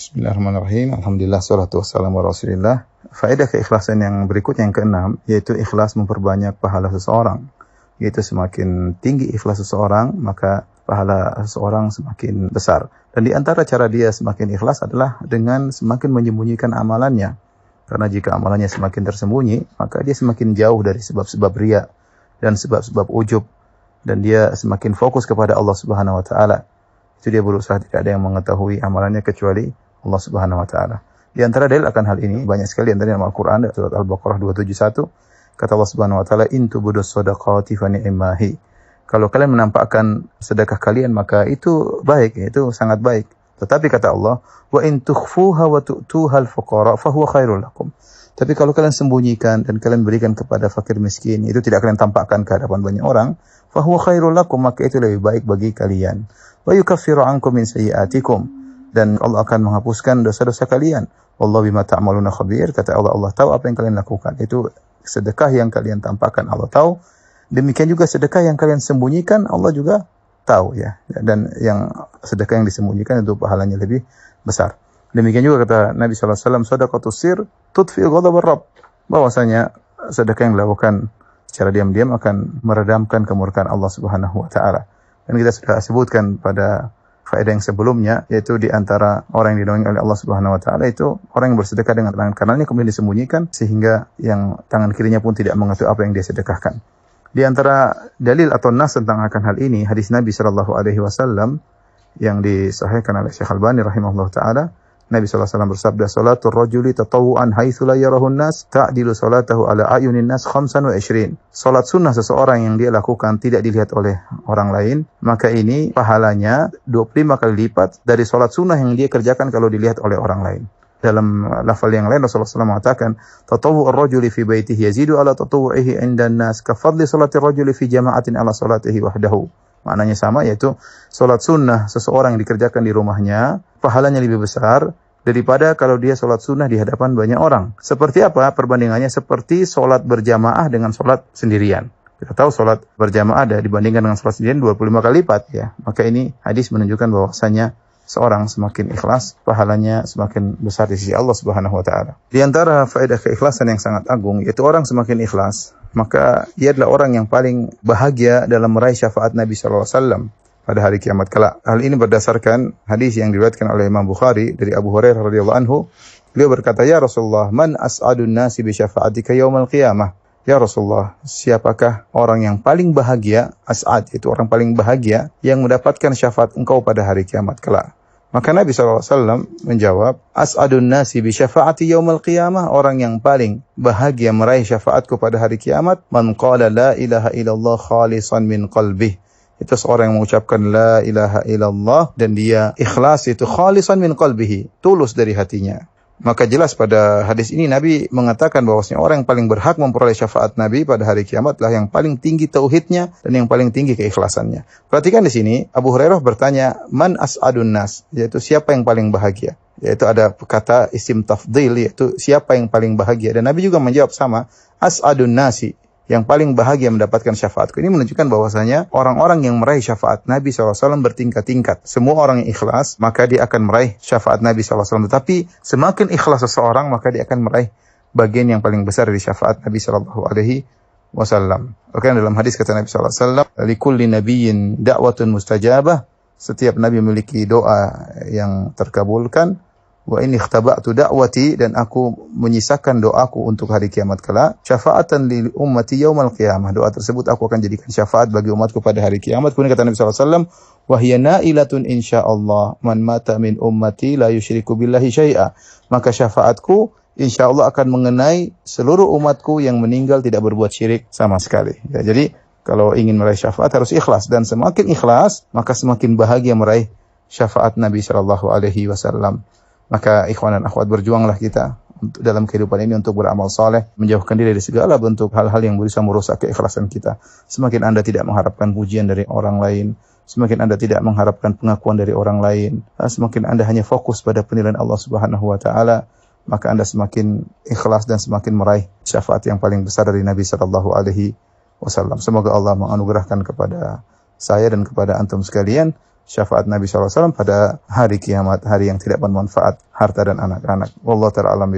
Bismillahirrahmanirrahim. Alhamdulillah, salatu wassalamu ala Rasulillah. Faedah keikhlasan yang berikutnya yang keenam, yaitu ikhlas memperbanyak pahala seseorang. Yaitu semakin tinggi ikhlas seseorang, maka pahala seseorang semakin besar. Dan di antara cara dia semakin ikhlas adalah dengan semakin menyembunyikan amalannya. Karena jika amalannya semakin tersembunyi, maka dia semakin jauh dari sebab-sebab riya dan sebab-sebab ujub. Dan dia semakin fokus kepada Allah Subhanahu wa Ta'ala. Itu dia berusaha tidak ada yang mengetahui amalannya kecuali Allah Subhanahu wa Ta'ala. Di antara dalil akan hal ini banyak sekali antara dalam Al-Qur'an surat Al-Baqarah 271 kata Allah Subhanahu wa Ta'ala in tubudus shadaqati fa ni'mahi. Kalau kalian menampakkan sedekah kalian maka itu baik, itu sangat baik. Tetapi kata Allah wa in tukhfuha wa tu'tuha al-fuqara fa huwa khairul lakum. Tapi kalau kalian sembunyikan dan kalian berikan kepada fakir miskin, itu tidak kalian tampakkan ke hadapan banyak orang, fa huwa khairul lakum, maka itu lebih baik bagi kalian. Wa yukaffiru ankum min sayyi'atikum, dan Allah akan menghapuskan dosa-dosa kalian. Wallahu bima ta'maluna khabir, kata Allah, Allah tahu apa yang kalian lakukan. Itu sedekah yang kalian tampakkan, Allah tahu. Demikian juga sedekah yang kalian sembunyikan, Allah juga tahu ya. Dan yang sedekah yang disembunyikan itu pahalanya lebih besar. Demikian juga kata Nabi sallallahu alaihi wasallam, shadaqatus sir tudfi ghadab ar-rabb. Bahwasanya sedekah yang dilakukan secara diam-diam akan meredamkan kemurkaan Allah Subhanahu wa Ta'ala. Dan kita sudah sebutkan pada faedah yang sebelumnya, yaitu di antara orang yang dinaungi oleh Allah Subhanahu wa Ta'ala itu orang yang bersedekah dengan tangan kanannya kemudian disembunyikan sehingga yang tangan kirinya pun tidak mengetahui apa yang dia sedekahkan. Di antara dalil atau nas tentang akan hal ini, hadis Nabi sallallahu alaihi wasallam yang disahihkan oleh Syekh Albani rahimahullah taala. Nabi sallallahu alaihi wasallam bersabda, "Salatul rajuli tatawwu'an haitsu la yarahun nas, ta'dilu salatahu ala ayunin nas 25." Salat sunnah seseorang yang dia lakukan tidak dilihat oleh orang lain, maka ini pahalanya 25 kali lipat dari salat sunnah yang dia kerjakan kalau dilihat oleh orang lain. Dalam lafal yang lain Rasulullah SAW mengatakan, "Tatawwu'ur rajuli fi baitihi yazidu ala tatawwu'ihi 'indan nas, ka fadli salatir rajuli fi jama'atin ala salatihi wahdahu." Maknanya sama, yaitu salat sunnah seseorang yang dikerjakan di rumahnya, pahalanya lebih besar daripada kalau dia salat sunnah di hadapan banyak orang. Seperti apa perbandingannya? Seperti salat berjamaah dengan salat sendirian. Kita tahu salat berjamaah ada dibandingkan dengan salat sendirian 25 kali lipat ya. Maka ini hadis menunjukkan bahwasanya seorang semakin ikhlas, pahalanya semakin besar di sisi Allah Subhanahu wa Ta'ala. Di antara faedah keikhlasan yang sangat agung, yaitu orang semakin ikhlas, maka ia adalah orang yang paling bahagia dalam meraih syafaat Nabi sallallahu alaihi wasallam pada hari kiamat kelak. Hal ini berdasarkan hadis yang diriwayatkan oleh Imam Bukhari dari Abu Hurairah radhiyallahu anhu. Beliau berkata, "Ya Rasulullah, man as'adun nasi bi syafa'atika yaumal qiyamah?" Ya Rasulullah, siapakah orang yang paling bahagia? As'ad itu orang paling bahagia yang mendapatkan syafaat engkau pada hari kiamat kelak. Maka Nabi SAW menjawab, "As'adun nasi bi syafa'ati yaumal qiyamah." Orang yang paling bahagia meraih syafaatku pada hari kiamat, man qala la ilaha illallah khalisan min qalbih. Itu seorang yang mengucapkan la ilaha illallah dan dia ikhlas, itu khalisan min qalbihi, tulus dari hatinya. Maka jelas pada hadis ini Nabi mengatakan bahwasanya orang yang paling berhak memperoleh syafaat Nabi pada hari kiamat adalah yang paling tinggi tauhidnya dan yang paling tinggi keikhlasannya. Perhatikan di sini Abu Hurairah bertanya, "Man as'adun nas?" Yaitu siapa yang paling bahagia? Yaitu ada kata isim tafdhil, yaitu siapa yang paling bahagia. Dan Nabi juga menjawab sama, "As'adun nasi." Yang paling bahagia mendapatkan syafaatku. Ini menunjukkan bahwasanya orang-orang yang meraih syafaat Nabi SAW bertingkat-tingkat. Semua orang yang ikhlas, maka dia akan meraih syafaat Nabi SAW. Tetapi semakin ikhlas seseorang, maka dia akan meraih bagian yang paling besar dari syafaat Nabi SAW. Oke, dalam hadis kata Nabi SAW, "Likulli nabiyyin da'watun mustajabah." Setiap Nabi memiliki doa yang terkabulkan. Wa inni ikhtaba'tu da'wati, dan aku menyisakan doaku untuk hari kiamat kelak. Syafa'atan li ummati yaumal qiyamah. Doa tersebut aku akan jadikan syafaat bagi umatku pada hari kiamat. Kemudian kata Nabi sallallahu alaihi wasallam, "Wa hiya na'ilatun insyaallah man mata min ummati la yusyriku billahi syai'a." Maka syafaatku insyaallah akan mengenai seluruh umatku yang meninggal tidak berbuat syirik sama sekali. Ya, jadi kalau ingin meraih syafaat harus ikhlas, dan semakin ikhlas maka semakin bahagia meraih syafaat Nabi sallallahu alaihi wasallam. Maka ikhwan dan akhwat, berjuanglah kita dalam kehidupan ini untuk beramal saleh, menjauhkan diri dari segala bentuk hal-hal yang bisa merusak keikhlasan kita. Semakin Anda tidak mengharapkan pujian dari orang lain, semakin Anda tidak mengharapkan pengakuan dari orang lain, semakin Anda hanya fokus pada penilaian Allah Subhanahu wa Ta'ala, maka Anda semakin ikhlas dan semakin meraih syafaat yang paling besar dari Nabi sallallahu alaihi wasallam. Semoga Allah menganugerahkan kepada saya dan kepada antum sekalian syafaat Nabi SAW pada hari kiamat, hari yang tidak bermanfaat harta dan anak-anak. Wallahu ta'ala alam.